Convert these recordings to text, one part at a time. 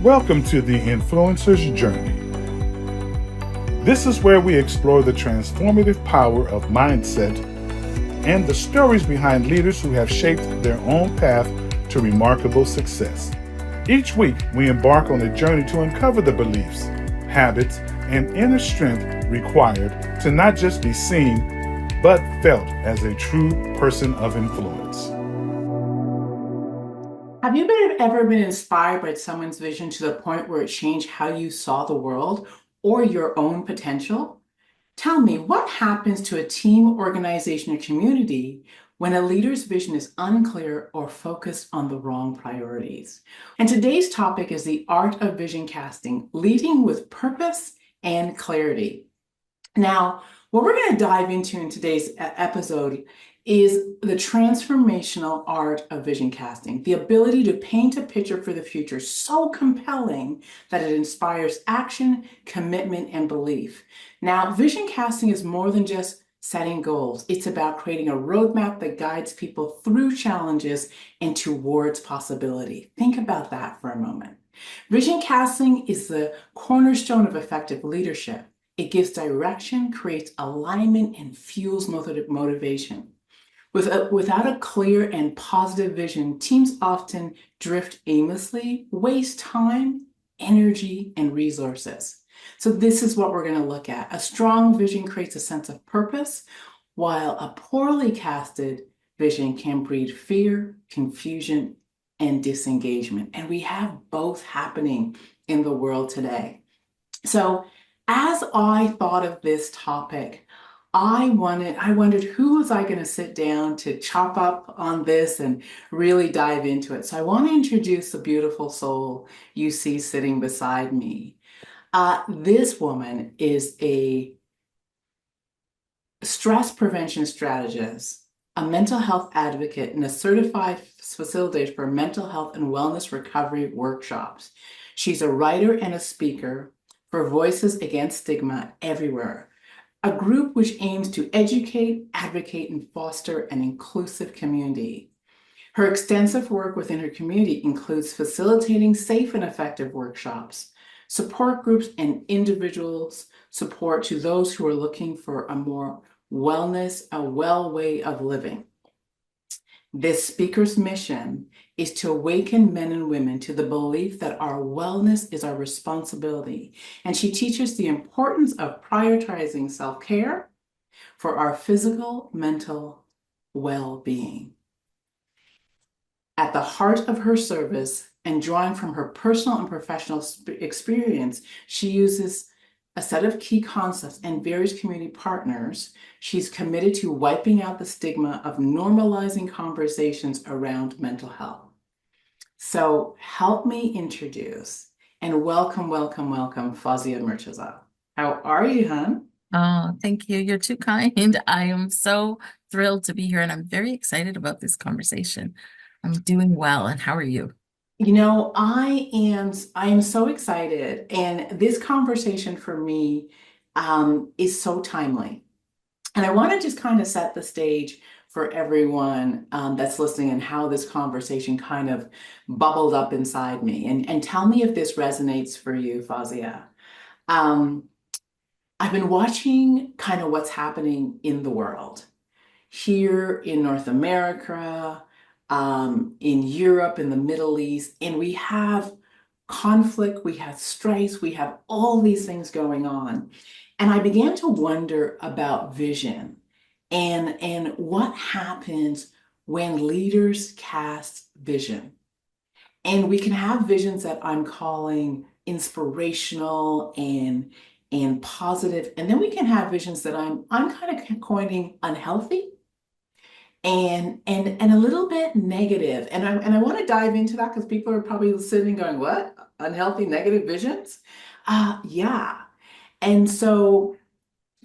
Welcome to the Influencer's Journey. This is where we explore the transformative power of mindset and the stories behind leaders who have shaped their own path to remarkable success. Each week, we embark on a journey to uncover the beliefs, habits, and inner strength required to not just be seen, but felt as a true person of influence. Have you ever been inspired by someone's vision to the point where it changed how you saw the world or your own potential? Tell me, what happens to a team, organization, or community when a leader's vision is unclear or focused on the wrong priorities? And today's topic is the art of vision casting, leading with purpose and clarity. Now, what we're going to dive into in today's episode is the transformational art of vision casting, the ability to paint a picture for the future so compelling that it inspires action, commitment, and belief. Now, vision casting is more than just setting goals. It's about creating a roadmap that guides people through challenges and towards possibility. Think about that for a moment. Vision casting is the cornerstone of effective leadership. It gives direction, creates alignment, and fuels motivation. Without a clear and positive vision, teams often drift aimlessly, waste time, energy, and resources. So this is what we're going to look at. A strong vision creates a sense of purpose, while a poorly casted vision can breed fear, confusion, and disengagement. And we have both happening in the world today. So as I thought of this topic, I wondered who was I going to sit down to chop up on this and really dive into it. So I want to introduce the beautiful soul you see sitting beside me. This woman is a stress prevention strategist, a mental health advocate, and a certified facilitator for mental health and wellness recovery workshops. She's a writer and a speaker for Voices Against Stigma Everywhere, a group which aims to educate, advocate, and foster an inclusive community. Her extensive work within her community includes facilitating safe and effective workshops, support groups, and individuals' support to those who are looking for a more a well way of living. This speaker's mission is to awaken men and women to the belief that our wellness is our responsibility. And she teaches the importance of prioritizing self-care for our physical, mental well-being. At the heart of her service and drawing from her personal and professional experience, she uses a set of key concepts and various community partners. She's committed to wiping out the stigma of normalizing conversations around mental health. So help me introduce and welcome Fozia Murtaza. How are you, hon? Oh, thank you. You're too kind. I am so thrilled to be here and I'm very excited about this conversation. I'm doing well. And how are you? You know, I am so excited, and this conversation for me is so timely. And I want to just kind of set the stage for everyone that's listening and how this conversation kind of bubbled up inside me. And tell me if this resonates for you, Fozia. Um, I've been watching kind of what's happening in the world here in North America, in Europe, in the Middle East, and we have conflict, we have strife, we have all these things going on. And I began to wonder about vision and what happens when leaders cast vision. And we can have visions that I'm calling inspirational and positive, and then we can have visions that I'm kind of coining unhealthy and a little bit negative. And I want to dive into that because people are probably sitting going, what? Unhealthy, negative visions? Yeah. And so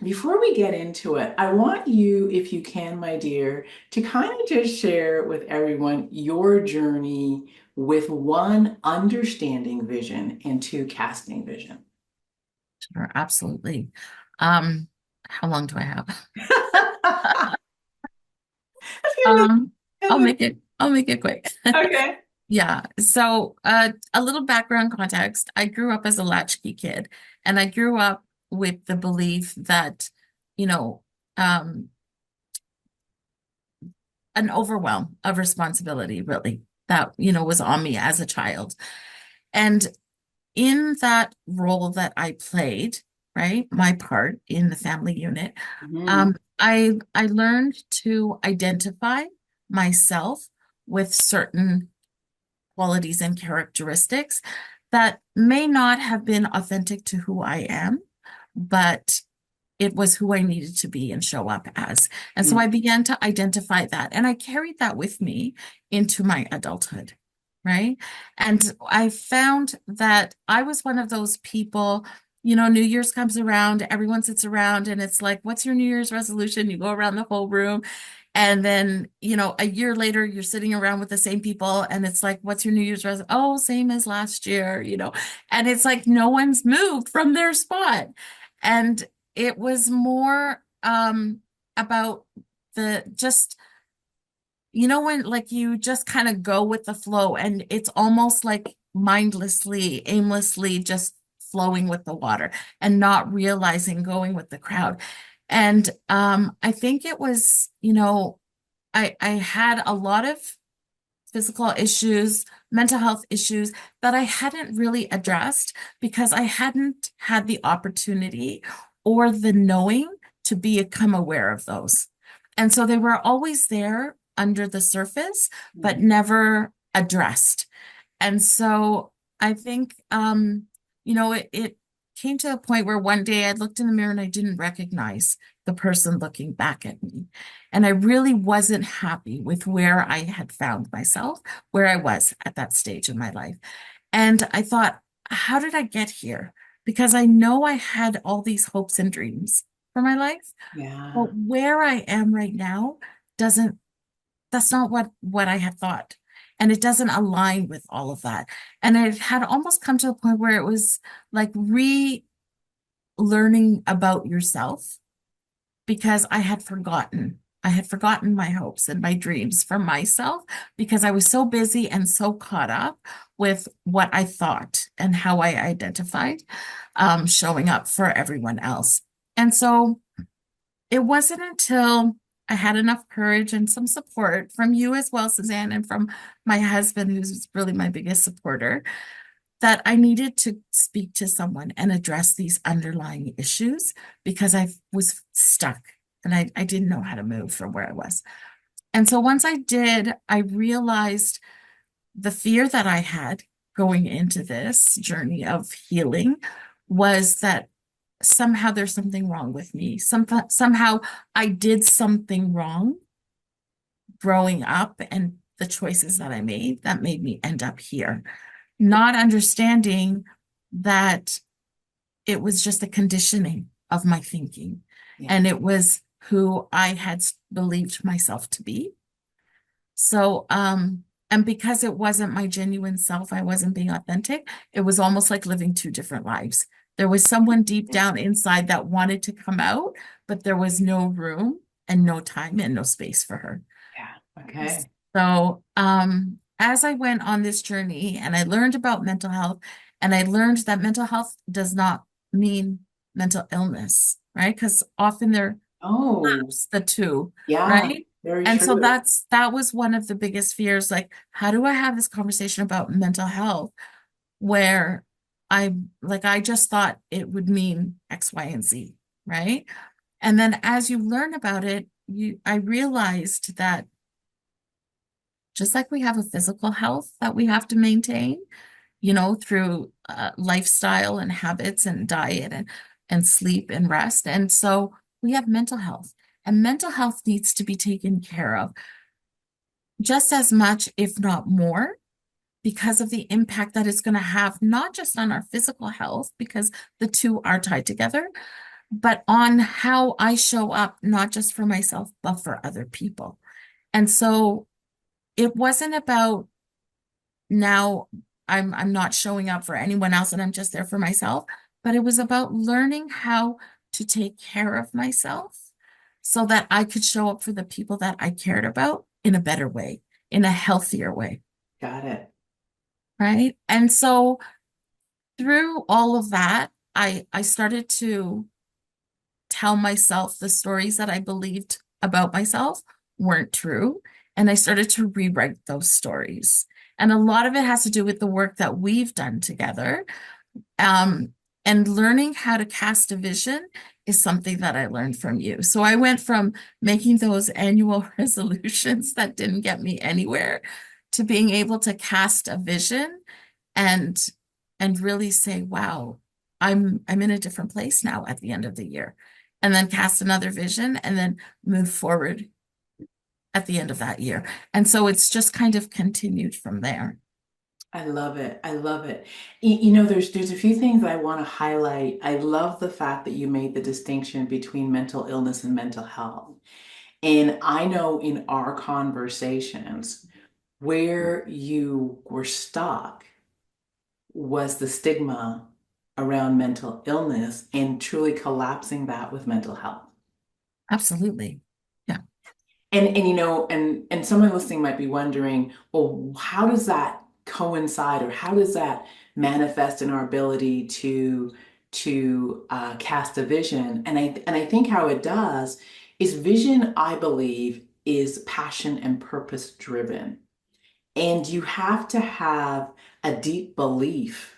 before we get into it, I want you, if you can, my dear, to kind of just share with everyone your journey with one, understanding vision, and two, casting vision. Sure, absolutely. Um, how long do I have? I feel Um, like- I'll make it quick. Okay. Yeah. So, a little background context. I grew up as a latchkey kid, and I grew up with the belief that, you know, um, an overwhelm of responsibility, really, that, was on me as a child. And in that role that I played, right, my part in the family unit, Mhm. I learned to identify myself with certain qualities and characteristics that may not have been authentic to who I am, but it was who I needed to be and show up as. And so Mm. I began to identify that. And I carried that with me into my adulthood, right? And I found that I was one of those people. New Year's comes around, everyone sits around, and it's like, what's your New Year's resolution? You go around the whole room. And then, a year later, you're sitting around with the same people, and it's like, what's your New Year's resolution? Oh, same as last year. And it's like no one's moved from their spot. And it was more about the just, when like you just kind of go with the flow, and it's almost like mindlessly, aimlessly just flowing with the water and not realizing going with the crowd. And I think it was, I had a lot of physical issues, mental health issues that I hadn't really addressed because I hadn't had the opportunity or the knowing to become aware of those. And so they were always there under the surface, but Mm. never addressed. And so I think, it came to a point where one day I looked in the mirror and I didn't recognize the person looking back at me. And I really wasn't happy with where I had found myself, where I was at that stage in my life. And I thought, how did I get here? Because I know I had all these hopes and dreams for my life, Yeah. but where I am right now doesn't that's not what I had thought. And it doesn't align with all of that. And it had almost come to a point where it was like relearning about yourself because I had forgotten. I had forgotten my hopes and my dreams for myself because I was so busy and so caught up with what I thought and how I identified, showing up for everyone else. And so it wasn't until I had enough courage and some support from you as well, Suzanne, and from my husband, who's really my biggest supporter, that I needed to speak to someone and address these underlying issues because I was stuck and I didn't know how to move from where I was. And so once I did, I realized the fear that I had going into this journey of healing was that somehow there's something wrong with me. Somehow I did something wrong growing up and the choices that I made that made me end up here, not understanding that it was just a conditioning of my thinking. Yeah. And it was who I had believed myself to be. So, and because it wasn't my genuine self, I wasn't being authentic, it was almost like living two different lives. There was someone deep Yeah. down inside that wanted to come out, but there was no room and no time and no space for her. Yeah. Okay. So, as I went on this journey and I learned about mental health, and I learned that mental health does not mean mental illness, right? Because often they're Oh, the two, yeah. right? Very And so true. that was one of the biggest fears. Like, how do I have this conversation about mental health where I just thought it would mean X, Y, and Z, right? And then as you learn about it, I realized that just like we have a physical health that we have to maintain, through lifestyle and habits and diet and sleep and rest. And so we have mental health, and mental health needs to be taken care of just as much, if not more, because of the impact that it's going to have, not just on our physical health, because the two are tied together, but on how I show up, not just for myself, but for other people. And so it wasn't about now I'm not showing up for anyone else and I'm just there for myself, but it was about learning how to take care of myself so that I could show up for the people that I cared about in a better way, in a healthier way. Got it. right? And so through all of that, I started to tell myself the stories that I believed about myself weren't true. And I started to rewrite those stories. And a lot of it has to do with the work that we've done together. Um, and learning how to cast a vision is something that I learned from you. So I went from making those annual resolutions that didn't get me anywhere to being able to cast a vision and really say, wow, I'm in a different place now at the end of the year. And then cast another vision and then move forward at the end of that year. And so it's just kind of continued from there. I love it. I love it. There's a few things I want to highlight. I love the fact that you made the distinction between mental illness and mental health. And I know in our conversations where you were stuck was the stigma around mental illness and truly collapsing that with mental health. Absolutely. Yeah. And someone listening might be wondering, well, how does that coincide or how does that manifest in our ability to cast a vision? And I think how it does is vision, I believe, is passion and purpose driven. And you have to have a deep belief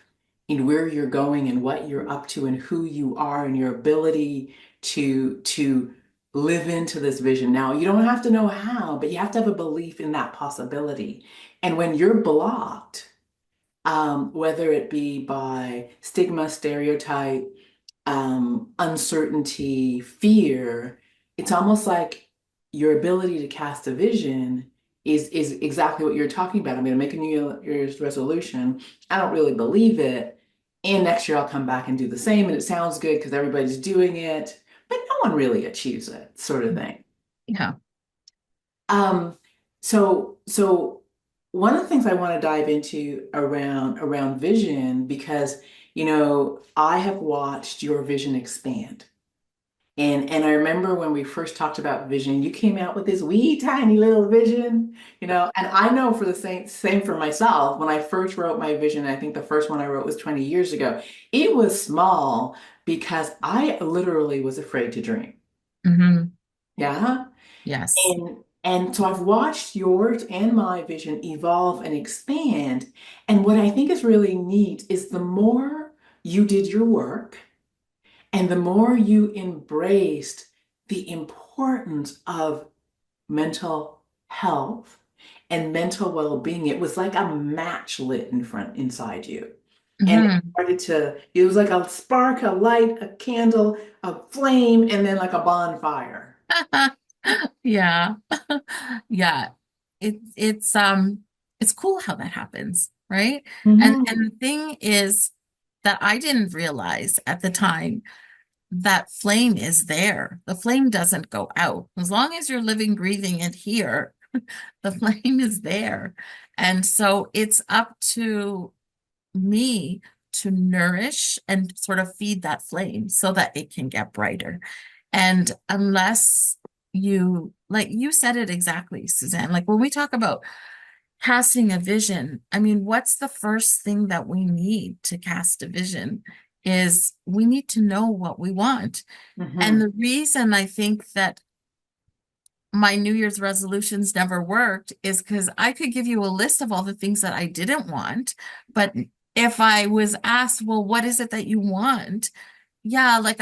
in where you're going and what you're up to and who you are and your ability to live into this vision. Now, you don't have to know how, but you have to have a belief in that possibility. And when you're blocked, whether it be by stigma, stereotype, uncertainty, fear, it's almost like your ability to cast a vision is exactly what you're talking about. I'm going to make a New Year's resolution. I don't really believe it. And next year I'll come back and do the same. And it sounds good because everybody's doing it, but no one really achieves it, sort of thing. Yeah. Um, so one of the things I want to dive into around vision, because I have watched your vision expand. And I remember when we first talked about vision, you came out with this wee tiny little vision, and I know for the same for myself, when I first wrote my vision, I think the first one I wrote was 20 years ago. It was small because I literally was afraid to dream. Hmm. Yeah. Yes. And so I've watched yours and my vision evolve and expand. And what I think is really neat is the more you did your work and the more you embraced the importance of mental health and mental well-being, it was like a match lit inside you. And Hmm. it was like a spark, a light, a candle, a flame, and then like a bonfire. Yeah. Yeah. It's cool how that happens, right? And the thing is that I didn't realize at the time that flame is there. The flame doesn't go out. As long as you're living, breathing it here, the flame is there. And so it's up to me to nourish and sort of feed that flame so that it can get brighter. And unless like you said it exactly, Suzanne, like when we talk about casting a vision, I mean, what's the first thing that we need to cast a vision is we need to know what we want. And Hmm. the reason I think that my New Year's resolutions never worked is because I could give you a list of all the things that I didn't want. But if I was asked, well, what is it that you want? Yeah, like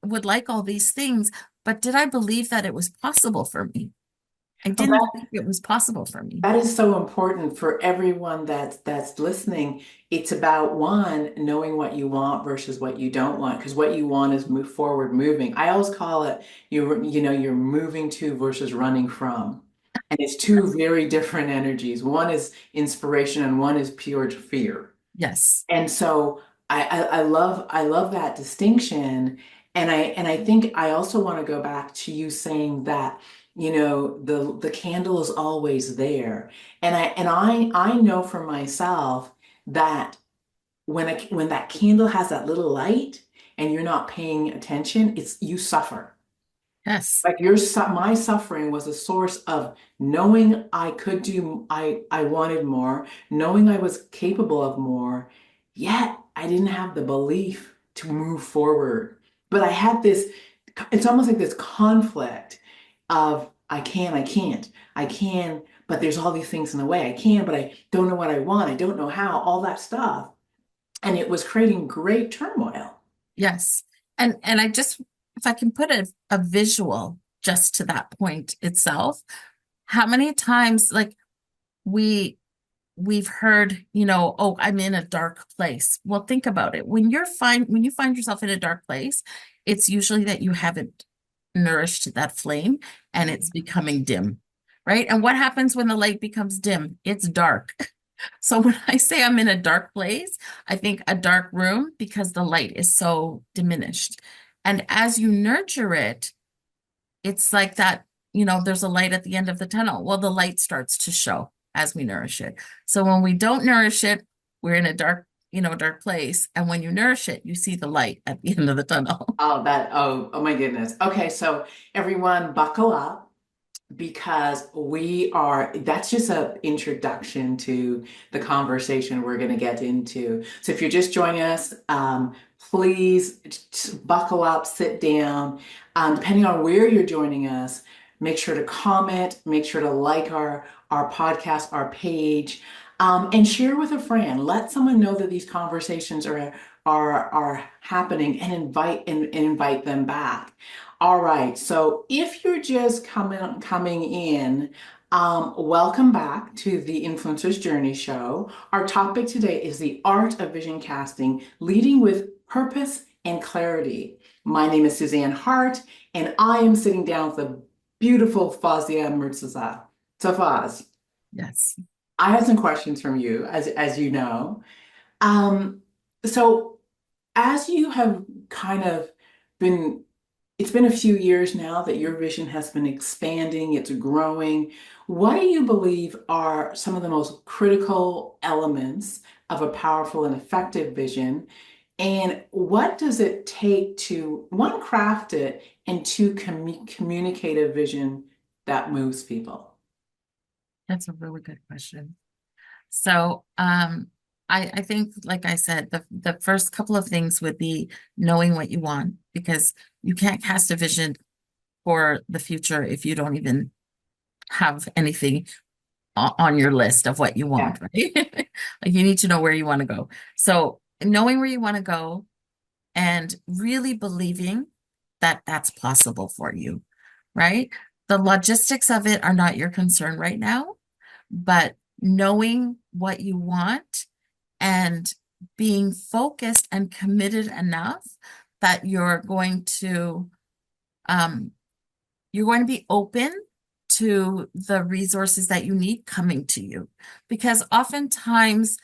would like all these things, but did I believe that it was possible for me? I Well, didn't think it was possible for me. that is so important for everyone that's listening. It's about one, knowing what you want versus what you don't want, because what you want is move forward, moving. I always call it you're moving to versus running from. And it's two very different energies. One is inspiration and one is pure fear. Yes. And so I love that distinction. And I think I also want to go back to you saying that, the candle is always there. And I know for myself that when that candle has that little light and you're not paying attention, it's you suffer. Yes. Like my suffering was a source of knowing I could do, I wanted more, knowing I was capable of more, yet I didn't have the belief to move forward. But I had this, it's almost like this conflict of I can, but there's all these things in the way. I can, but I don't know what I want. I don't know how, all that stuff. And it was creating great turmoil. Yes. And I just, if I can put a visual just to that point itself, how many times like we we've heard, oh, I'm in a dark place. Well, think about it. When you find yourself in a dark place, it's usually that you haven't nourished that flame and it's becoming dim, right? And what happens when the light becomes dim? It's dark. So when I say I'm in a dark place, I think a dark room because the light is so diminished. And as you nurture it, it's like that, there's a light at the end of the tunnel. Well, the light starts to show as we nourish it. So when we don't nourish it, we're in a dark place. And when you nourish it, you see the light at the end of the tunnel. Oh my goodness. Okay, so everyone buckle up because that's just an introduction to the conversation we're going to get into. So if you're just joining us, please buckle up, sit down. Depending on where you're joining us, make sure to comment, make sure to like our podcast, our page, and share with a friend. Let someone know that these conversations are happening and invite them back. All right, so if you're just coming in, welcome back to the Influencer's Journey Show. Our topic today is the art of vision casting, leading with purpose and clarity. My name is Suzan Hart, and I am sitting down with the beautiful Fozia Murtaza. So Foz, Yes. I have some questions from you, as you know. Um, so as you have kind of been it's been a few years now that your vision has been expanding, it's growing. What do you believe are some of the most critical elements of a powerful and effective vision? And what does it take to, one, craft it, and two, communicate a vision that moves people? That's a really good question. So, I think, like I said, the first couple of things would be knowing what you want, because you can't cast a vision for the future if you don't even have anything on your list of what you Yeah. want, right? Like you need to know where you want to go. So knowing where you want to go and really believing that that's possible for you, right? The logistics of it are not your concern right now, but knowing what you want and being focused and committed enough that um, you're going to be open to the resources that you need coming to you. Because oftentimes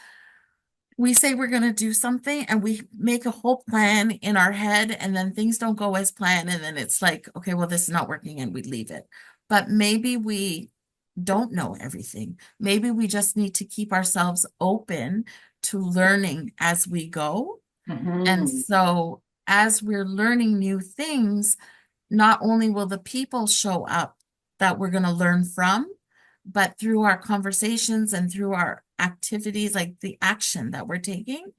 we say we're going to do something and we make a whole plan in our head and then things don't go as planned. And then it's like, okay, well, this is not working and we leave it. But maybe we don't know everything. Maybe we just need to keep ourselves open to learning as we go. And Mhm. so as we're learning new things, not only will the people show up that we're going to learn from, but through our conversations and through our activities, like the action that we're taking,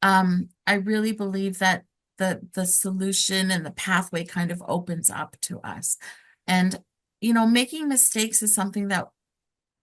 I really believe that the solution and the pathway kind of opens up to us. And, making mistakes is something that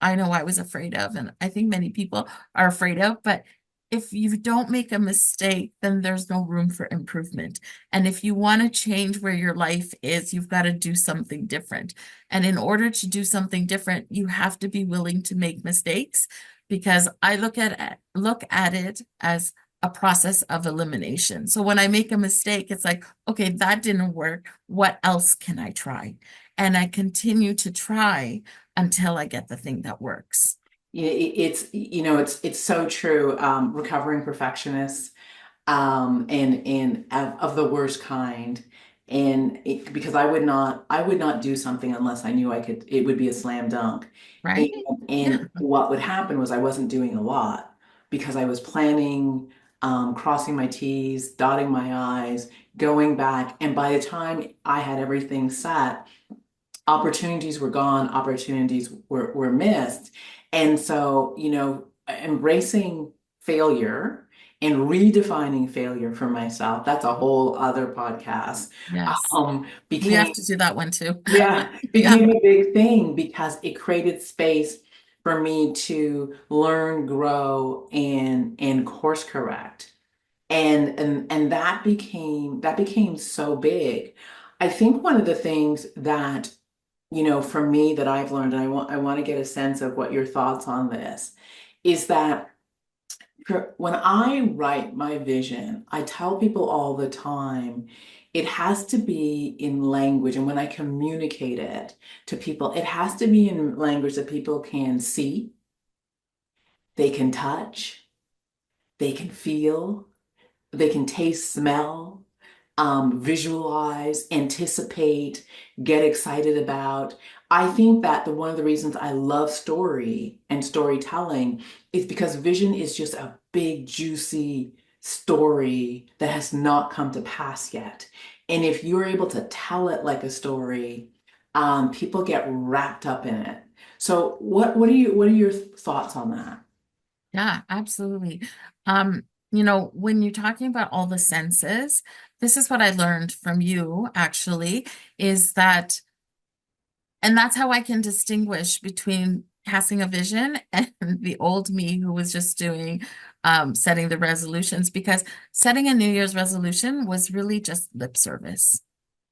I know I was afraid of, and I think many people are afraid of, but if you don't make a mistake, then there's no room for improvement. And if you want to change where your life is, you've got to do something different. And in order to do something different, you have to be willing to make mistakes, because I look at it as a process of elimination. So when I make a mistake, it's like, okay, that didn't work. What else can I try? And I continue to try until I get the thing that works. Yeah, it's so true. Recovering perfectionists, and of the worst kind, because I would not do something unless I knew it would be a slam dunk. and, Right? Yeah. and what would happen was I wasn't doing a lot because I was planning, crossing my T's, dotting my I's, going back. And by the time I had everything set, opportunities were gone, opportunities were missed. And so, embracing failure and redefining failure for myself, that's a whole other podcast, Yes. We have became, to do that one too. yeah, Yeah. became a big thing because it created space for me to learn, grow, and course correct. And that became so big. I think one of the things that, for me that I've learned, and I want to get a sense of what your thoughts on this, is that when I write my vision, I tell people all the time, it has to be in language. And when I communicate it to people, it has to be in language that people can see, they can touch, they can feel, they can taste, smell, visualize, anticipate, get excited about. I think that one of the reasons I love story and storytelling is because vision is just a big, juicy story that has not come to pass yet. And if you're able to tell it like a story, people get wrapped up in it. So what are your thoughts on that? Yeah, absolutely. When you're talking about all the senses, this is what I learned from you actually, is that, and that's how I can distinguish between casting a vision and the old me who was just doing setting the resolutions, because setting a New Year's resolution was really just lip service.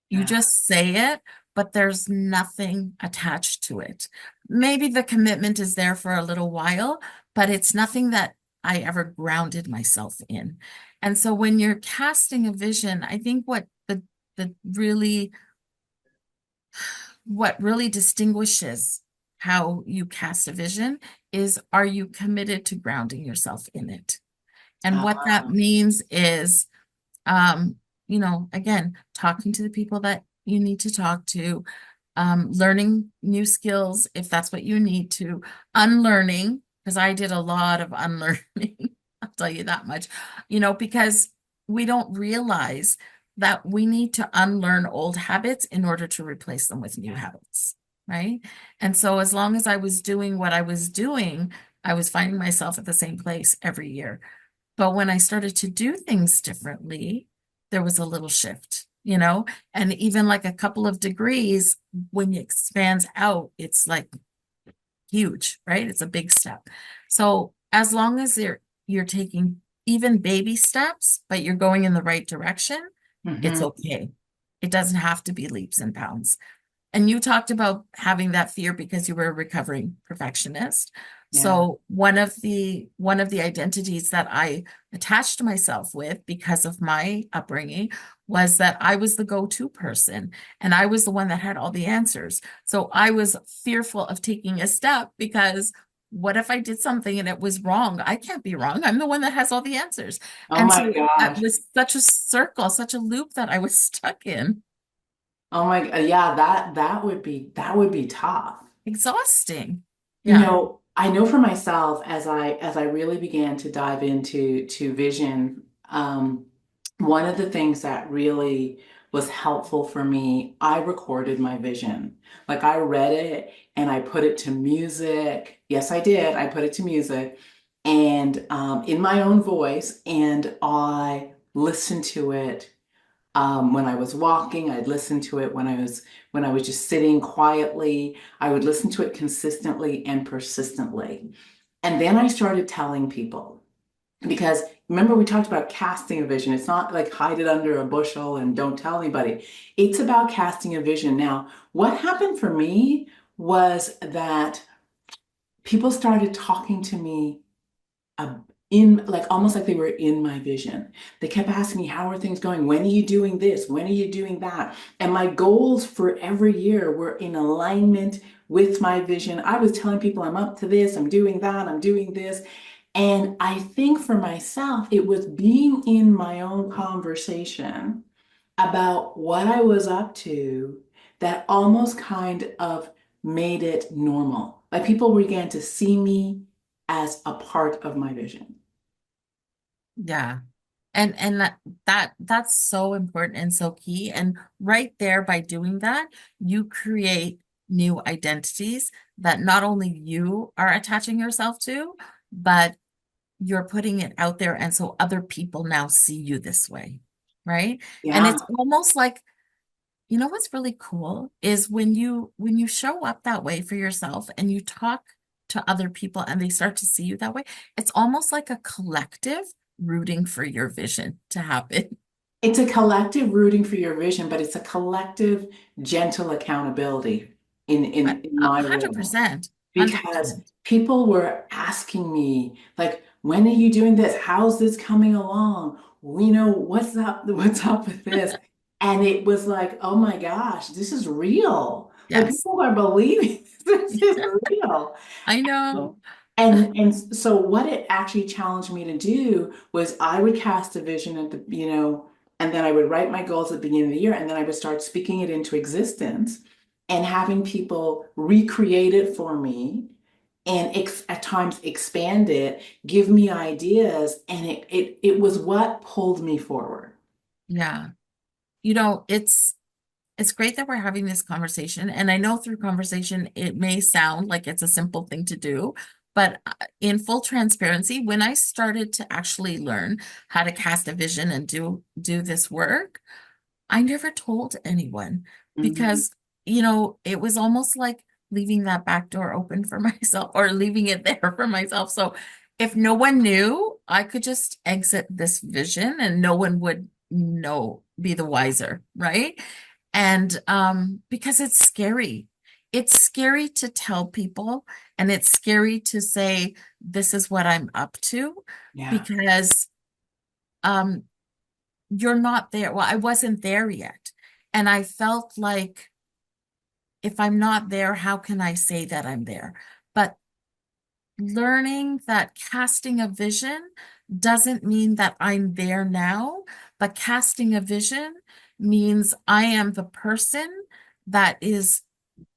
You Yeah. just say it, but there's nothing attached to it. Maybe the commitment is there for a little while, but it's nothing that I ever grounded myself in. And so when you're casting a vision, I think the really what really distinguishes how you cast a vision is, are you committed to grounding yourself in it? And what that Um, means is again, talking to the people that you need to talk to, learning new skills if that's what you need to, unlearning, because I did a lot of unlearning, I'll tell you that much, because we don't realize that we need to unlearn old habits in order to replace them with new habits, right? And so as long as I was doing what I was doing, I was finding myself at the same place every year. But when I started to do things differently, there was a little shift. And even like a couple of degrees, when it expands out, it's like huge, right? It's a big step. So as long as you're taking even baby steps, but you're going in the right direction, it's mhm. okay. It doesn't have to be leaps and bounds. And you talked about having that fear because you were a recovering perfectionist. Yeah. So one of the identities that I attached myself with because of my upbringing was that I was the go-to person and I was the one that had all the answers. So I was fearful of taking a step because what if I did something and it was wrong? I can't be wrong. I'm the one that has all the answers. Oh And my so that gosh. was such a circle, such a loop that I was stuck in. Oh my, yeah, that would be tough. Exhausting. Yeah. I know for myself as I really began to dive into vision, one of the things that really was helpful for me, I recorded my vision. Like I read it and I put it to music. Yes, I did. I put it to music and in my own voice, and I listened to it when I was walking. I'd listen to it when I was just sitting quietly. I would listen to it consistently and persistently. And then I started telling people because remember we talked about casting a vision. It's not like hide it under a bushel and don't tell anybody. It's about casting a vision. Now, what happened for me was that people started talking to me uh, in like almost like they were in my vision. They kept asking me, how are things going? When are you doing this? When are you doing that? And my goals for every year were in alignment with my vision. I was telling people, I'm up to this, I'm doing that, I'm doing this. And I think for myself, it was being in my own conversation about what I was up to that almost kind of made it normal. Like people began to see me as a part of my vision. Yeah. And that's so important and so key. And right there, by doing that, you create new identities that not only you are attaching yourself to, but you're putting it out there. And so other people now see you this way, right? And Yeah. it's almost like, you know what's really cool is when you show up that way for yourself and you talk to other people and they start to see you that way, it's almost like a collective rooting for your vision to happen. It's a collective rooting for your vision, but it's a collective gentle accountability in my world. 100%, Because 100%. people were asking me, like, when are you doing this? How's this coming along? We know what's up with this. And it was like, oh my gosh, this is real. Like Yes, people are believing this is real. I know. And so what it actually challenged me to do was I would cast a vision at the, and then I would write my goals at the beginning of the year, and then I would start speaking it into existence and having people recreate it for me and at times expand it, give me ideas, and it was what pulled me forward. Yeah. You know, it's great that we're having this conversation. And I know through conversation, it may sound like it's a simple thing to do, but in full transparency, when I started to actually learn how to cast a vision and do this work, I never told anyone Mhm. because, you know, it was almost like leaving that back door open for myself or leaving it there for myself. So if no one knew, I could just exit this vision and no one would know, be the wiser, right? And because it's scary. It's scary to tell people and it's scary to say, this is what I'm up to Yeah. because um you're not there. Well, I wasn't there yet. And I felt like if I'm not there, how can I say that I'm there? But learning that casting a vision doesn't mean that I'm there now, but casting a vision means I am the person that is,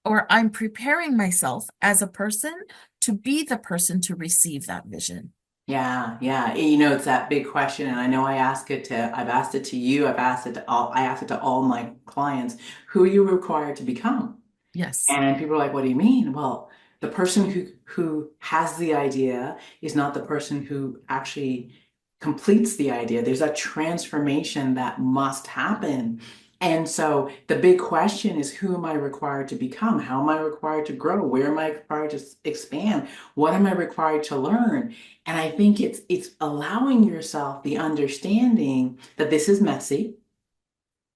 or I'm preparing myself as a person to be the person to receive that vision. Yeah, yeah. It's that big question, and I know I've asked it to you, I asked it to all my clients, who are you required to become? Yes. And people are like, what do you mean? Well, the person who has the idea is not the person who actually completes the idea. There's a transformation that must happen. And so the big question is, who am I required to become? How am I required to grow? Where am I required to expand? What am I required to learn? And I think it's allowing yourself the understanding that this is messy.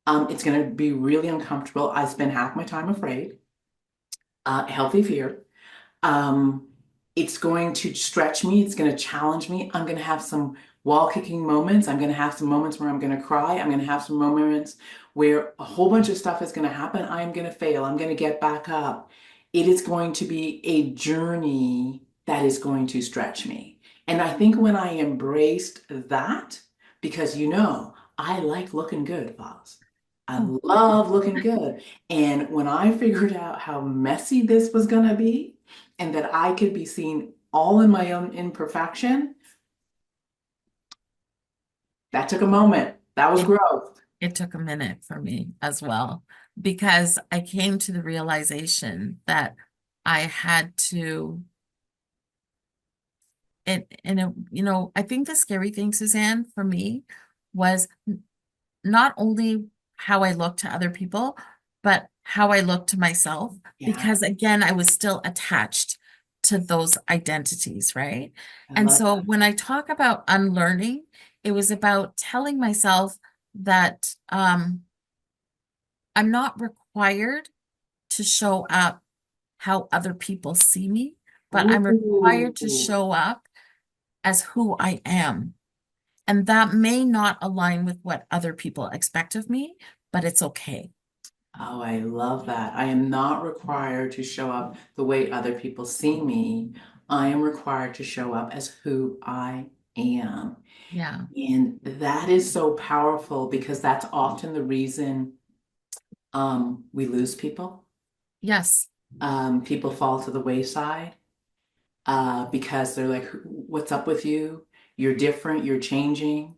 It's going to be really uncomfortable. I spend half my time afraid, healthy fear. Um, it's going to stretch me. It's going to challenge me. I'm going to have some wall kicking moments. I'm going to have some moments where I'm going to cry. I'm going to have some moments where a whole bunch of stuff is going to happen. I'm going to fail. I'm going to get back up. It is going to be a journey that is going to stretch me. And I think when I embraced that, because I like looking good, Foz. I Oh, love looking good. And when I figured out how messy this was going to be, and that I could be seen all in my own imperfection, that took a moment. That was it growth. it took a minute for me as well because I came to the realization that I had to you know, I think the scary thing, Suzanne, for me was not only how I look to other people, but how I look to myself. Yeah, Because again, I was still attached to those identities, right? I And love so that. when I talk about unlearning, it was about telling myself that I'm not required to show up how other people see me, but I'm required to Ooh. show up as who I am. And that may not align with what other people expect of me, but it's okay. Oh, I love that. I am not required to show up the way other people see me. I am required to show up as who I am. Yeah. And that is so powerful because that's often the reason we lose people. Yes. People fall to the wayside because they're like, what's up with you? You're different, you're changing.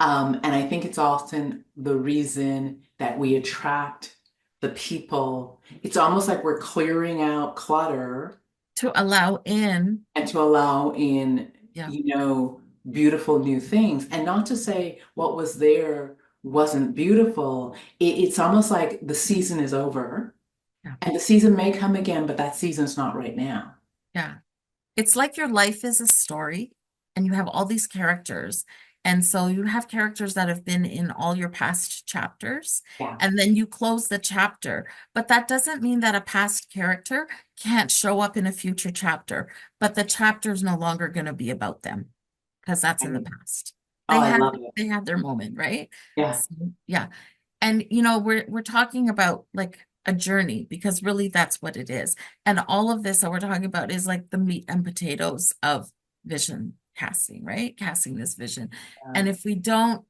And I think it's often the reason that we attract the people. It's almost like we're clearing out clutter To allow in, and to allow in, yeah, beautiful new things. And not to say what was there wasn't beautiful. It's almost like the season is over yeah, and the season may come again, but that season's not right now. yeah. It's like your life is a story and you have all these characters. And so you have characters that have been in all your past chapters, Yeah. and then you close the chapter. But that doesn't mean that a past character can't show up in a future chapter, but the chapter is no longer going to be about them because that's in the And, past. oh, I love it. They had their moment, right? Yeah. So, yeah. And we're talking about like a journey because really that's what it is. And all of this that we're talking about is like the meat and potatoes of vision casting, right? Casting this vision. And if we don't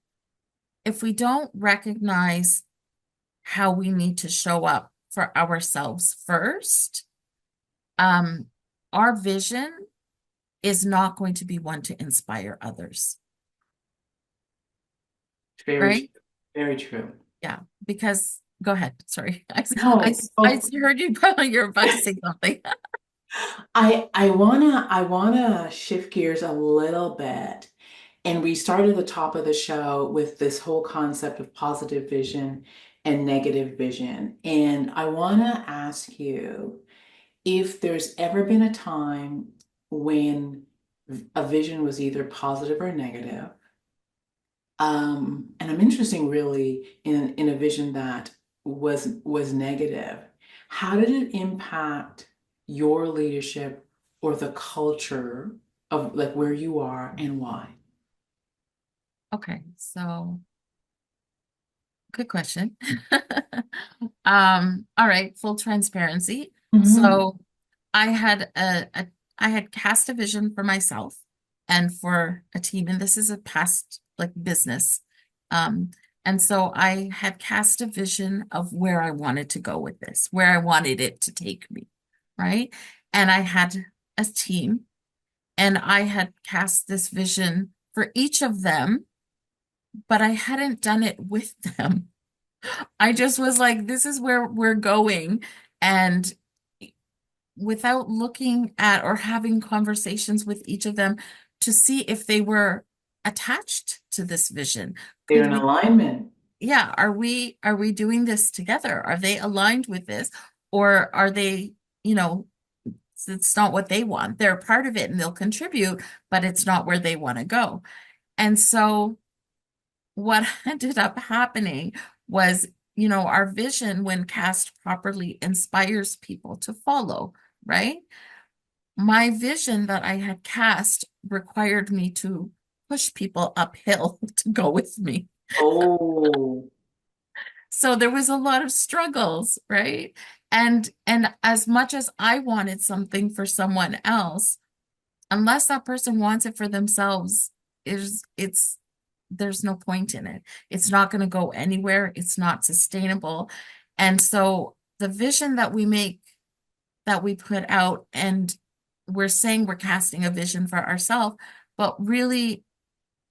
recognize how we need to show up for ourselves first, um, our vision is not going to be one to inspire others, Very true. right? Very true. Yeah, because go ahead. Sorry. No, I so heard you, you're about to say something. I wanna shift gears a little bit. And we started at the top of the show with this whole concept of positive vision and negative vision. And I wanna ask you if there's ever been a time when a vision was either positive or negative. And I'm interested really in a vision that was negative. How did it impact your leadership or the culture of like where you are and why? Okay, so good question. All right, full transparency. Mhm. So I had I had cast a vision for myself and for a team, and this is a past like business. Um, and so I had cast a vision of where I wanted to go with this, where I wanted it to take me, right? And I had a team, and I had cast this vision for each of them, but I hadn't done it with them. I just was like, this is where we're going. And without looking at or having conversations with each of them to see if they were attached to this vision. They're Could in we, alignment. yeah, are we doing this together? Are they aligned with this? Or are they, you know, it's not what they want. They're a part of it and they'll contribute, but it's not where they want to go. And so what ended up happening was, our vision, when cast properly, inspires people to follow, right? My vision that I had cast required me to push people uphill to go with me. Oh, So there was a lot of struggles, right? And as much as I wanted something for someone else, unless that person wants it for themselves, it's there's no point in it. It's not going to go anywhere. It's not sustainable. And so the vision that we make, that we put out, and we're saying we're casting a vision for ourselves, but really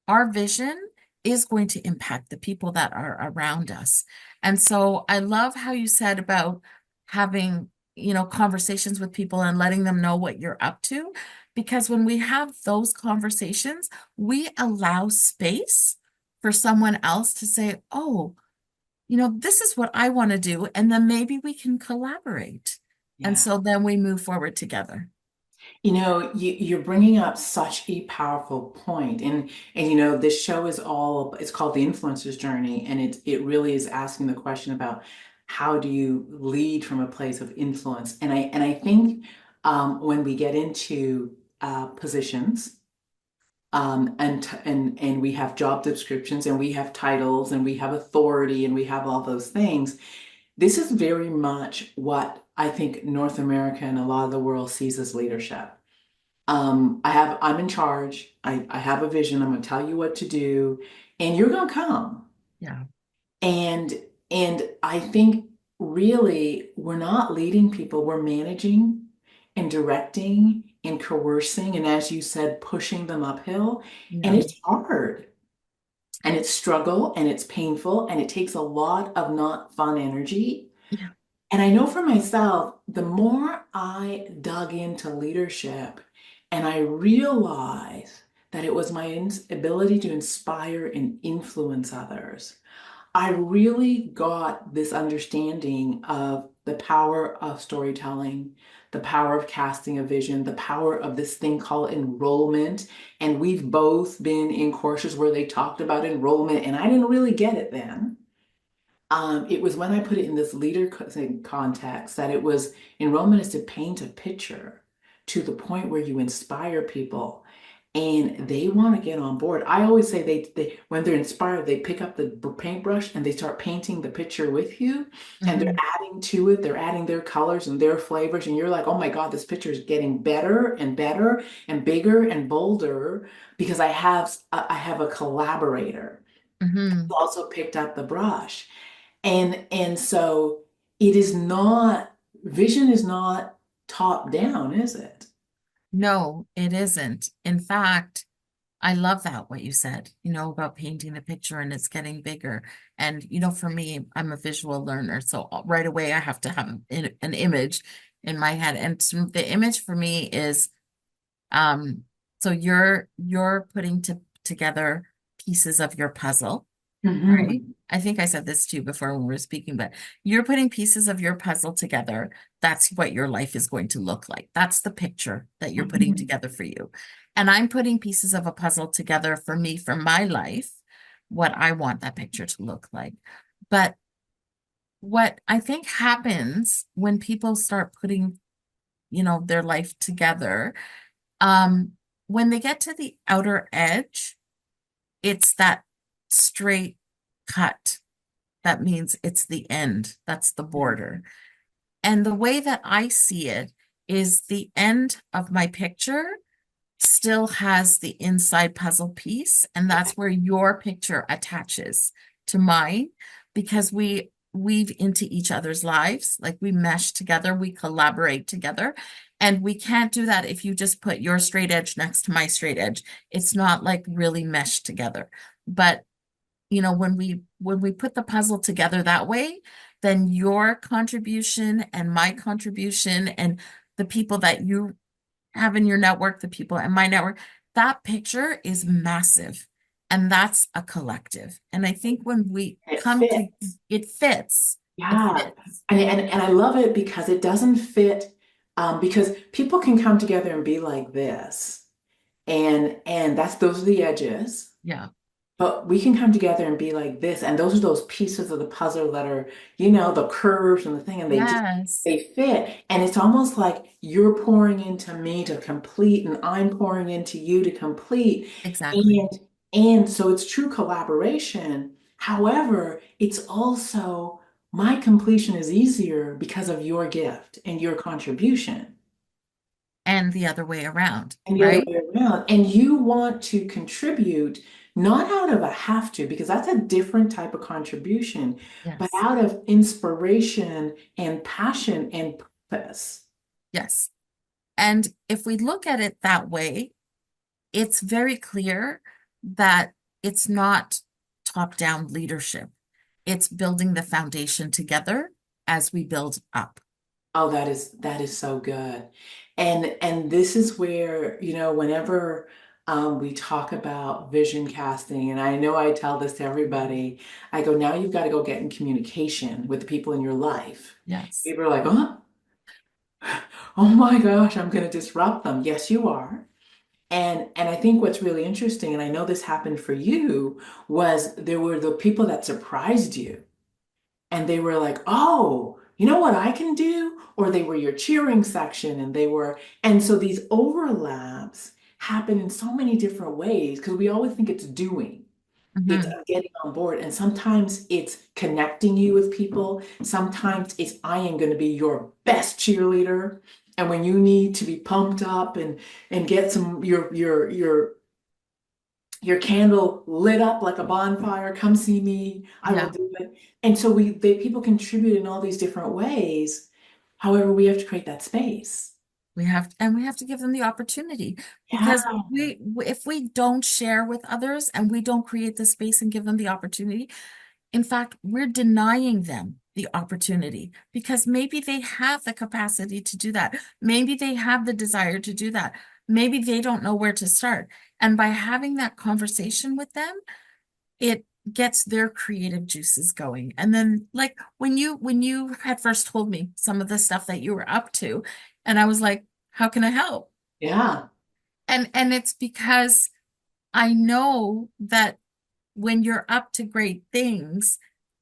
our vision is going to impact the people that are around us. And so I love how you said about having, conversations with people and letting them know what you're up to. Because when we have those conversations, we allow space for someone else to say, oh, this is what I want to do. And then maybe we can collaborate. And yeah. so then we move forward together. You're bringing up such a powerful point, and this show is it's called The Influencer's Journey, and it really is asking the question about how do you lead from a place of influence, and I think when we get into positions, and we have job descriptions, and we have titles, and we have authority, and we have all those things. This is very much what I think North America and a lot of the world sees as leadership. I'm in charge. I have a vision. I'm going to tell you what to do, and you're going to come. Yeah. And and I think really we're not leading people. We're managing and directing and coercing, and as you said, pushing them uphill. And Yeah. it's hard. and it's struggle and it's painful and it takes a lot of not fun energy. Yeah. And I know for myself, the more I dug into leadership and I realized that it was my ability to inspire and influence others, I really got this understanding of the power of storytelling, the power of casting a vision, the power of this thing called enrollment. And we've both been in courses where they talked about enrollment, and I didn't really get it then. It was when I put it in this context that it was enrollment is to paint a picture to the point where you inspire people and they want to get on board. I always say they when they're inspired, they pick up the paintbrush and they start painting the picture with you and they're Mhm. adding to it, they're adding their colors and their flavors, and you're like, oh my God, this picture is getting better and better and bigger and bolder because I have a collaborator Mhm. who also picked up the brush. And so it is not, vision is not top down, is it? No, it isn't. In fact, I love that what you said, about painting the picture and it's getting bigger. And, for me, I'm a visual learner. So right away I have to have an image in my head. And the image for me is, um, so you're putting together pieces of your puzzle. Right? Hmm. I think I said this to you before when we were speaking, but you're putting pieces of your puzzle together. That's what your life is going to look like. That's the picture that you're putting Hmm. together for you. And I'm putting pieces of a puzzle together for me, for my life, what I want that picture to look like. But what I think happens when people start putting, their life together, um, when they get to the outer edge, it's that straight cut. That means it's the end. That's the border. And the way that I see it is the end of my picture still has the inside puzzle piece, and that's where your picture attaches to mine because we weave into each other's lives, like we mesh together, we collaborate together. And we can't do that if you just put your straight edge next to my straight edge. It's not like really meshed together. But when we put the puzzle together that way, then your contribution and my contribution and the people that you have in your network, the people in my network, that picture is massive. And that's a collective. And I think when we It come to fits. it fits. It Yeah. fits. And I love it because it doesn't fit, because people can come together and be like this. And that's those are the edges. Yeah. But we can come together and be like this, and those are those pieces of the puzzle that are, the curves and the thing, and Yes, they fit. And it's almost like you're pouring into me to complete, and I'm pouring into you to complete. exactly. And and so it's true collaboration. However, it's also my completion is easier because of your gift and your contribution. And the other way around, And the other right? way around. And you want to contribute not out of a have to, because that's a different type of contribution, but Yes. out of inspiration and passion and purpose. Yes. And if we look at it that way, it's very clear that it's not top-down leadership. It's building the foundation together as we build up. Oh, that is so good. And this is where, whenever we talk about vision casting, and I know I tell this to everybody, I go, now you've got to go get in communication with the people in your life. Yes. People are like, oh, oh my gosh, I'm going to disrupt them. Yes, you are. And I think what's really interesting, and I know this happened for you, was there were the people that surprised you. And they were like, oh, you know what I can do? Or they were your cheering section and so these overlaps happen in so many different ways because we always think it's doing. It's Mhm. getting on board. And sometimes it's connecting you with people. Sometimes it's I am going to be your best cheerleader. And when you need to be pumped up and get some your candle lit up like a bonfire, come see me, I will Yeah. do it. And so people contribute in all these different ways. However, we have to create that space. We have, and we have to give them the opportunity, Yeah. because if we don't share with others and we don't create the space and give them the opportunity, in fact, we're denying them the opportunity, because maybe they have the capacity to do that. Maybe they have the desire to do that. Maybe they don't know where to start. And by having that conversation with them, it gets their creative juices going. And then, like, when you had first told me some of the stuff that you were up to, and I was like, how can I help? Yeah. And it's because I know that when you're up to great things,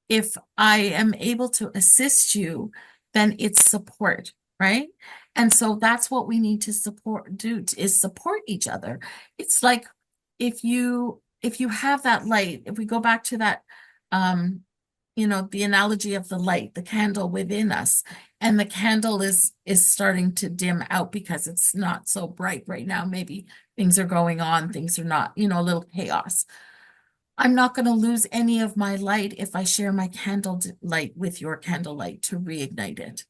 if I am able to assist you, then it's support, right? And so that's what we need to is support each other. It's like, if you have that light, if we go back to that, um, the analogy of the light, the candle within us, and the candle is starting to dim out because it's not so bright right now. Maybe things are going on, things are not, a little chaos. I'm not going to lose any of my light if I share my candle light with your candle light to reignite it.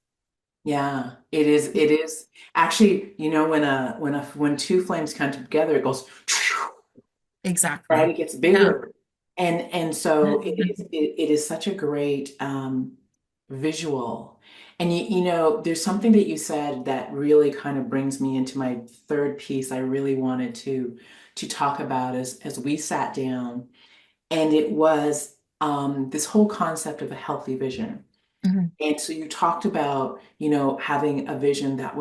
Yeah, it is actually, when two flames come together, it goes right, Exactly. it gets Yeah. bigger. And so it is such a great visual. And there's something that you said that really kind of brings me into my third piece I really wanted to talk about as we sat down. And it was this whole concept of a healthy vision. Mhm. And so you talked about, having a vision that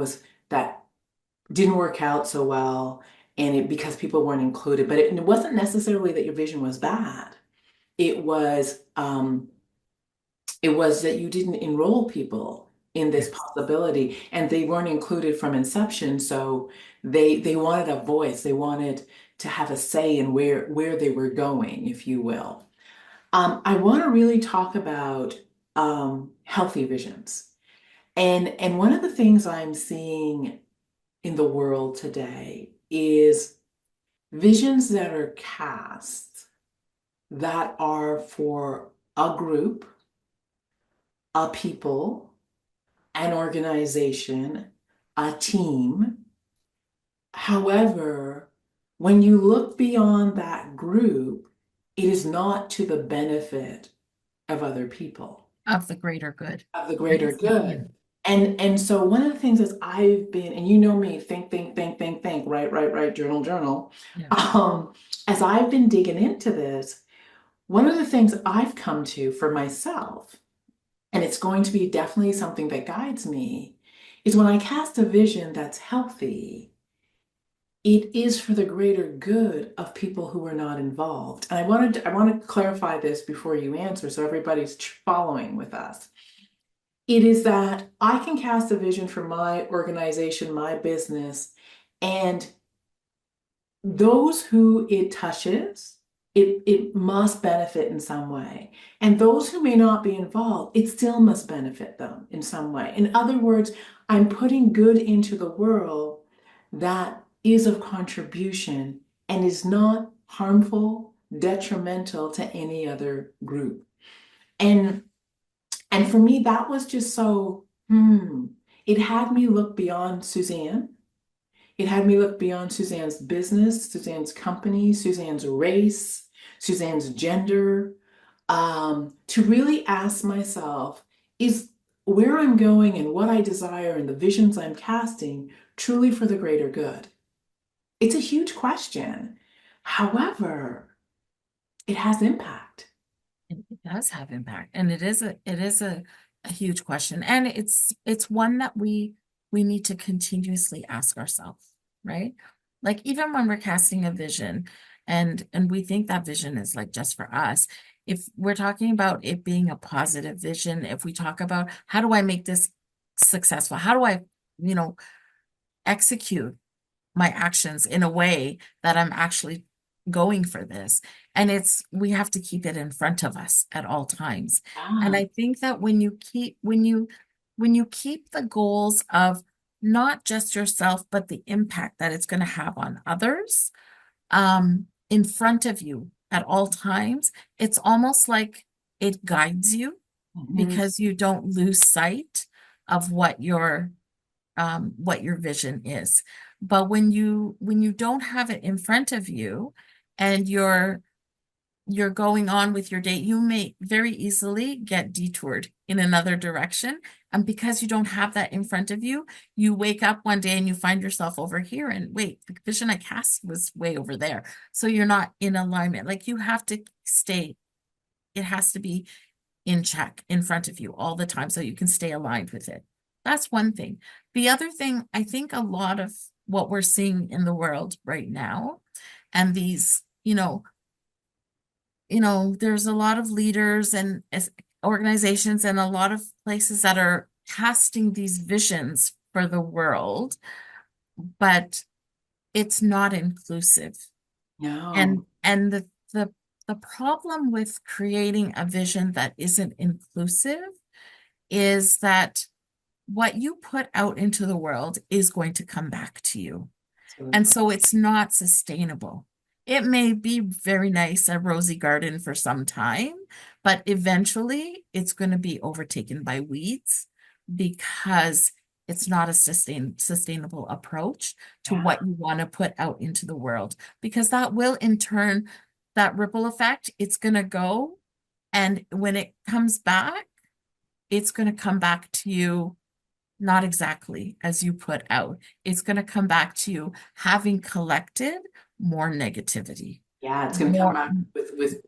didn't work out so well, and because people weren't included. But it wasn't necessarily that your vision was bad. It was that you didn't enroll people in this Yes. possibility, and they weren't included from inception. So they wanted a voice. They wanted to have a say in where they were going, if you will. I want to really talk about healthy visions. And one of the things I'm seeing in the world today is visions that are cast that are for a group, a people, an organization, a team. However, when you look beyond that group, it is not to the benefit of other people, Of the greater good. of the Right? greater Yeah. good. And so one of the things is I've been, and you know me, think, write, journal. Yeah. Um, as I've been digging into this, one of the things I've come to for myself, and it's going to be definitely something that guides me, is when I cast a vision that's healthy, it is for the greater good of people who are not involved. And I want to clarify this before you answer, so everybody's following with us. It is that I can cast a vision for my organization, my business, and those who it touches, it must benefit in some way. And those who may not be involved, it still must benefit them in some way. In other words, I'm putting good into the world that is of contribution and is not harmful, detrimental to any other group. And and for me, that was just so, it had me look beyond Suzanne. It had me look beyond Suzanne's business, Suzanne's company, Suzanne's race, Suzanne's gender, to really ask myself, is where I'm going and what I desire and the visions I'm casting truly for the greater good? It's a huge question. However, it has impact. It does have impact, and it is a huge question, and it's one that we need to continuously ask ourselves, right? Like, even when we're casting a vision, and we think that vision is like just for us, if we're talking about it being a positive vision, if we talk about how do I make this successful, how do I, you know, execute my actions in a way that I'm actually going for this. And we have to keep it in front of us at all times. And Ah, I think that when you keep the goals of not just yourself, but the impact that it's going to have on others, in front of you at all times, it's almost like it guides you, mhm. because you don't lose sight of what you're what your vision is. But when you don't have it in front of you and you're going on with your day, you may very easily get detoured in another direction. And because you don't have that in front of you, you wake up one day and you find yourself over here and wait, the vision I cast was way over there. So you're not in alignment. Like you have to stay, it has to be in check in front of you all the time so you can stay aligned with it. That's one thing. The other thing, I think a lot of what we're seeing in the world right now, and these, there's a lot of leaders and organizations and a lot of places that are casting these visions for the world, but it's not inclusive. No. And the problem with creating a vision that isn't inclusive is that what you put out into the world is going to come back to you. And Absolutely. so it's not sustainable. It may be very nice, a rosy garden for some time, but eventually it's going to be overtaken by weeds because it's not a sustainable approach to Yeah. what you want to put out into the world. Because that will in turn, that ripple effect, it's going to go. And when it comes back, it's going to come back to you not exactly as you put out. It's going to come back to you having collected more negativity, Yeah, it's going to come more, back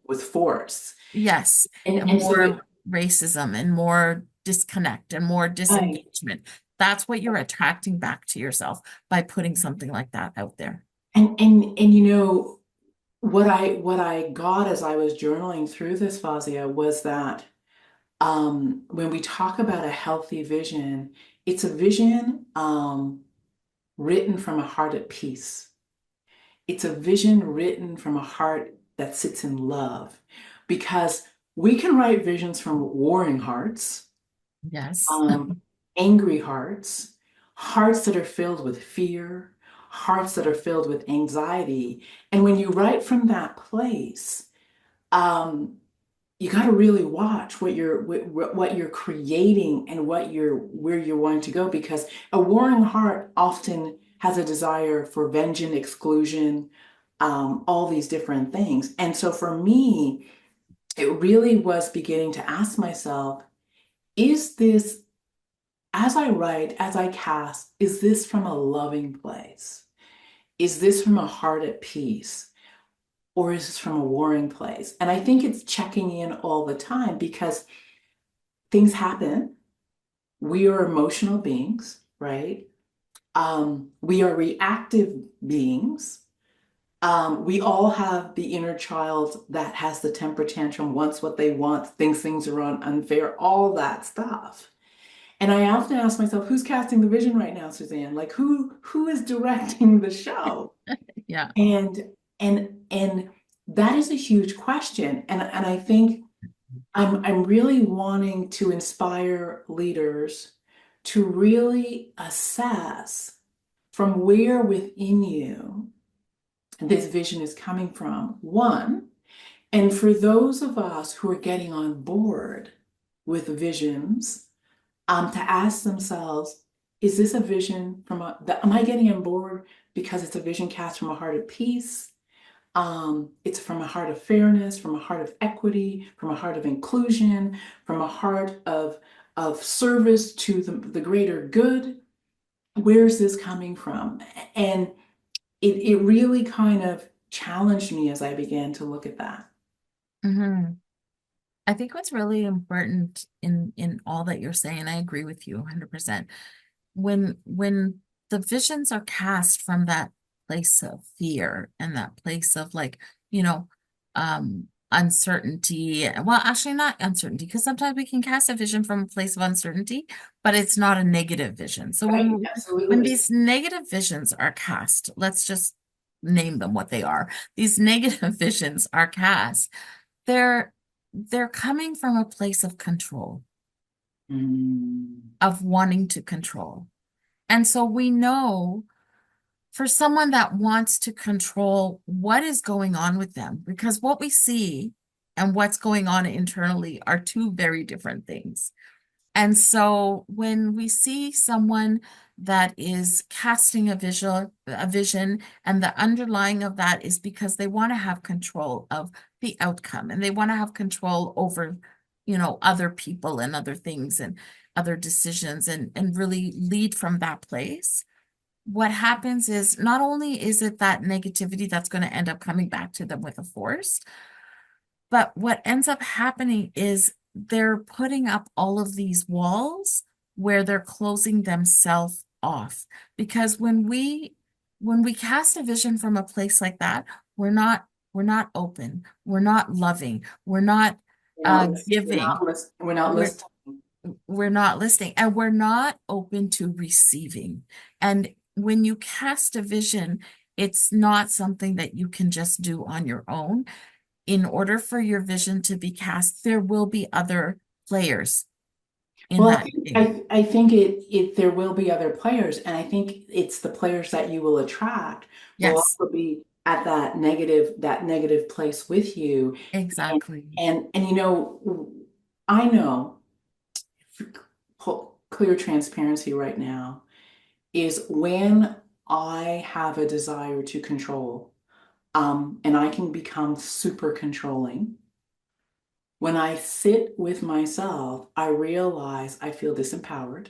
with force. yes, and And so more racism and more disconnect and more right. disengagement. That's what you're attracting back to yourself by putting something like that out there. And what I got as I was journaling through this, Fazia, was that when we talk about a healthy vision, it's a vision written from a heart at peace. It's a vision written from a heart that sits in love, because we can write visions from warring hearts, Yes. um, angry hearts, hearts that are filled with fear, hearts that are filled with anxiety. And when you write from that place, um, you got to really watch what you're creating and where you're wanting to go, because a warring heart often has a desire for vengeance, exclusion, all these different things. And so for me, it really was beginning to ask myself, is this, as I write, as I cast, is this from a loving place? Is this from a heart at peace? Or is this from a warring place? And I think it's checking in all the time, because things happen. We are emotional beings, right? We are reactive beings. We all have the inner child that has the temper tantrum, wants what they want, thinks things are unfair, all that stuff. And I often ask myself, who's casting the vision right now, Suzanne? Like who is directing the show? Yeah. And and that is a huge question. And I think I'm really wanting to inspire leaders to really assess from where within you this vision is coming from. One, and for those of us who are getting on board with visions, to ask themselves, is this a vision am I getting on board because it's a vision cast from a heart of peace? It's from a heart of fairness, from a heart of equity, from a heart of inclusion, from a heart of service to the greater good. Where's this coming from? And it really kind of challenged me as I began to look at that. Mhm. I think what's really important in all that you're saying, I agree with you 100%. When the visions are cast from that place of fear and that place of like, uncertainty. Well, actually not uncertainty, because sometimes we can cast a vision from a place of uncertainty, but it's not a negative vision. So Right, when absolutely. these negative visions are cast, let's just name them what they are. These negative visions are cast, they're they're coming from a place of control, Mm, of wanting to control. And so we know for someone that wants to control what is going on with them, because what we see and what's going on internally are two very different things. And so when we see someone that is casting a vision, and the underlying of that is because they want to have control of the outcome, and they want to have control over, other people and other things and other decisions, and really lead from that place. What happens is, not only is it that negativity that's going to end up coming back to them with a force, but what ends up happening is they're putting up all of these walls where they're closing themselves off. Because when we cast a vision from a place like that, we're not open, we're not loving, we're not giving, We're not we're listening. we're not listening, and we're not open to receiving. And when you cast a vision, it's not something that you can just do on your own. In order for your vision to be cast, there will be other players in Well, that game. I think there will be other players, and I think it's the players that you will attract will Yes, also be at that negative place with you. And exactly. I know clear transparency right now is when I have a desire to control, and I can become super controlling. When I sit with myself, I realize I feel disempowered.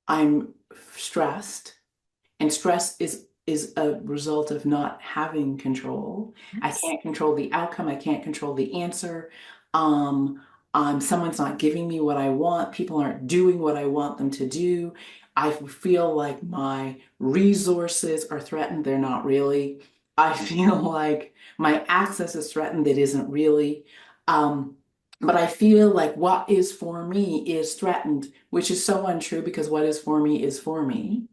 I'm stressed, and stress is a result of not having control. I Yes. can't control the outcome. I can't control the answer. Um, Someone's not giving me what I want. People aren't doing what I want them to do. I feel like my resources are threatened. They're not really. I feel like my access is threatened. That isn't really. Um, but I feel like what is for me is threatened, which is so untrue because what is for me is for me.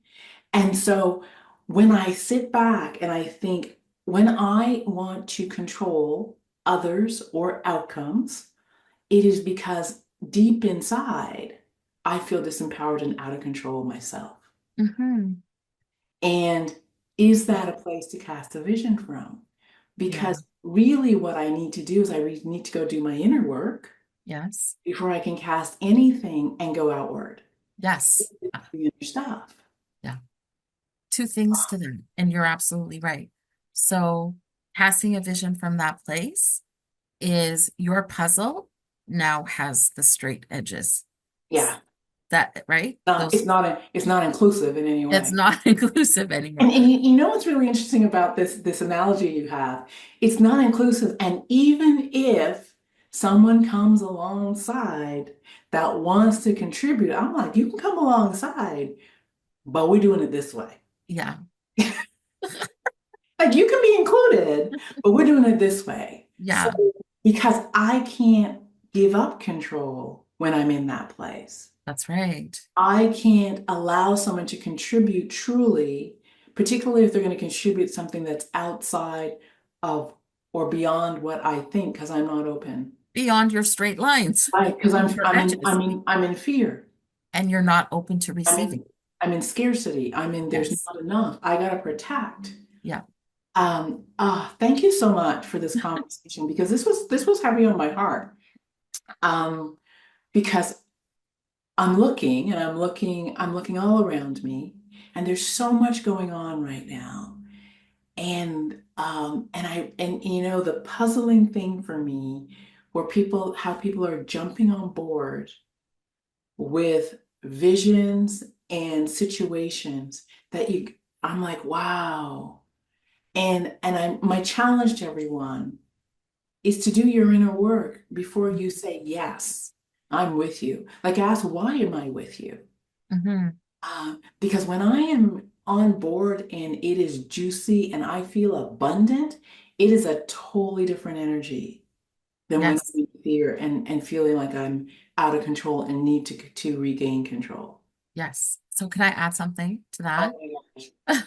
And so when I sit back and I think, when I want to control others or outcomes, it is because deep inside, I feel disempowered and out of control myself. Mm-hmm. And is that a place to cast a vision from? Yeah. Because really, what I need to do is need to go do my inner work Yes. before I can cast anything and go outward. Yes. The inner stuff. Yeah. Two things to them, and you're absolutely right. So, casting a vision from that place is your puzzle now has the straight edges. Yeah. That, right? It's not inclusive in any It's way. not inclusive anymore. And you know what's really interesting about this analogy you have? It's not inclusive. And even if someone comes alongside that wants to contribute, I'm like, you can come alongside, but we're doing it this way. Yeah. Like you can be included, but we're doing it this way. So Yeah. because I can't give up control when I'm in that place. That's right. I can't allow someone to contribute truly, particularly if they're going to contribute something that's outside of or beyond what I think, because I'm not open. Beyond your straight lines, Because your edges, I'm in fear. and you're not open to I'm receiving. in I'm in scarcity. I'm in there's Yes. not enough. I gotta protect. Yeah. Thank you so much for this conversation because this was heavy on my heart. Um, because I'm looking all around me, and there's so much going on right now. And the puzzling thing for me where how people are jumping on board with visions and situations that I'm like, wow. And my challenge to everyone is to do your inner work before you say, yes, I'm with you. Like ask, why am I with you? Hmm. Because when I am on board and it is juicy and I feel abundant, it is a totally different energy than when Yes. I'm in fear and feeling like I'm out of control and need to regain control. Yes. So can I add something to Oh that? my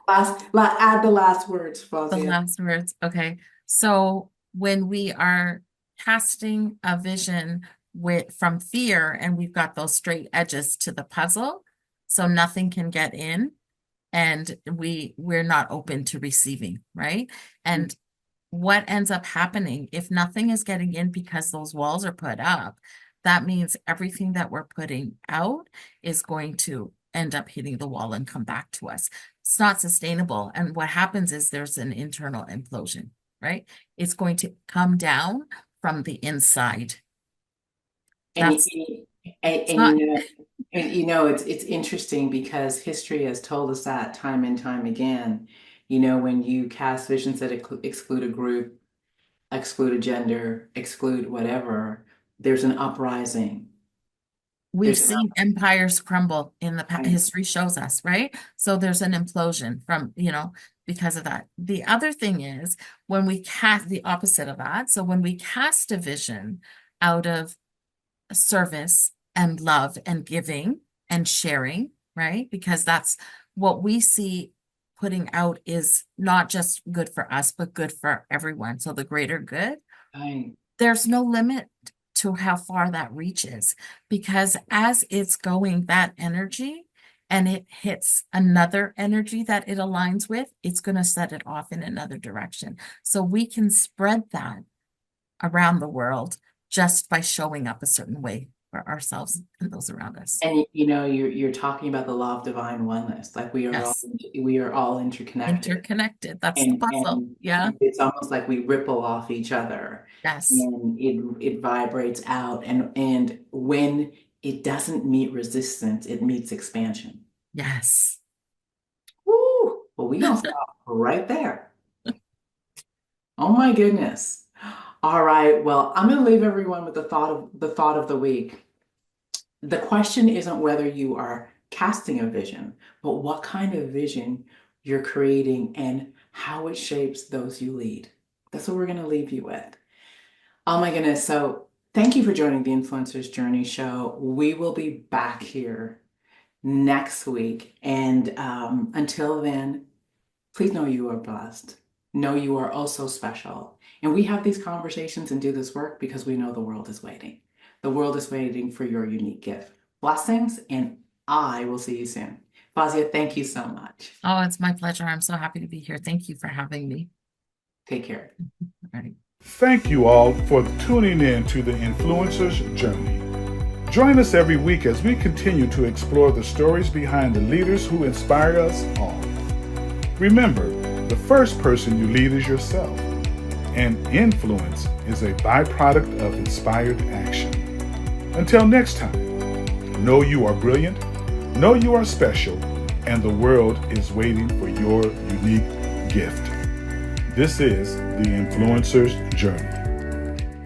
gosh. Add the last words, The Fozia. last words. Okay. So when we are casting a vision from fear, and we've got those straight edges to the puzzle, so nothing can get in, and we're not open to receiving, right? And what ends up happening if nothing is getting in because those walls are put up, that means everything that we're putting out is going to end up hitting the wall and come back to us. It's not sustainable. And what happens is there's an internal implosion, right? It's going to come down from the inside. And, That's and, not, it's interesting because history has told us that time and time again. When you cast visions that exclude a group, exclude a gender, exclude whatever, there's an uprising. we've seen empires crumble in the past. Right. History shows us, right? So there's an implosion from, because of that. The other thing is when we cast the opposite of that. So when we cast a vision out of service and love and giving and sharing, right? Because that's what we see putting out is not just good for us, but good for everyone. So the greater good, Right. there's no limit to how far that reaches, because as it's going that energy and it hits another energy that it aligns with, it's going to set it off in another direction. So we can spread that around the world just by showing up a certain way for ourselves and those around us. And you're talking about the law of divine oneness. Like Yes. we are all interconnected. Interconnected. That's the And puzzle. Yeah. it's almost like we ripple off each other. Yes. And it vibrates out. And when it doesn't meet resistance, it meets expansion. Yes. Woo! Well, we gonna stop right there. Oh my goodness. All right. Well, I'm gonna leave everyone with the thought of the week. The question isn't whether you are casting a vision, but what kind of vision you're creating and how it shapes those you lead. That's what we're going to leave you with. Oh my goodness. So thank you for joining the Influencers Journey show. We will be back here next week. And until then, please know you are blessed. Know you are also special. And we have these conversations and do this work because we know the world is waiting. The world is waiting for your unique gift. Blessings, and I will see you soon. Fozia, thank you so much. Oh, it's my pleasure. I'm so happy to be here. Thank you for having me. Take care. All right. Thank you all for tuning in to the Influencer's Journey. Join us every week as we continue to explore the stories behind the leaders who inspire us all. Remember, the first person you lead is yourself, and influence is a byproduct of inspired action. Until next time, know you are brilliant, know you are special, and the world is waiting for your unique gift. This is the Influencer's Journey.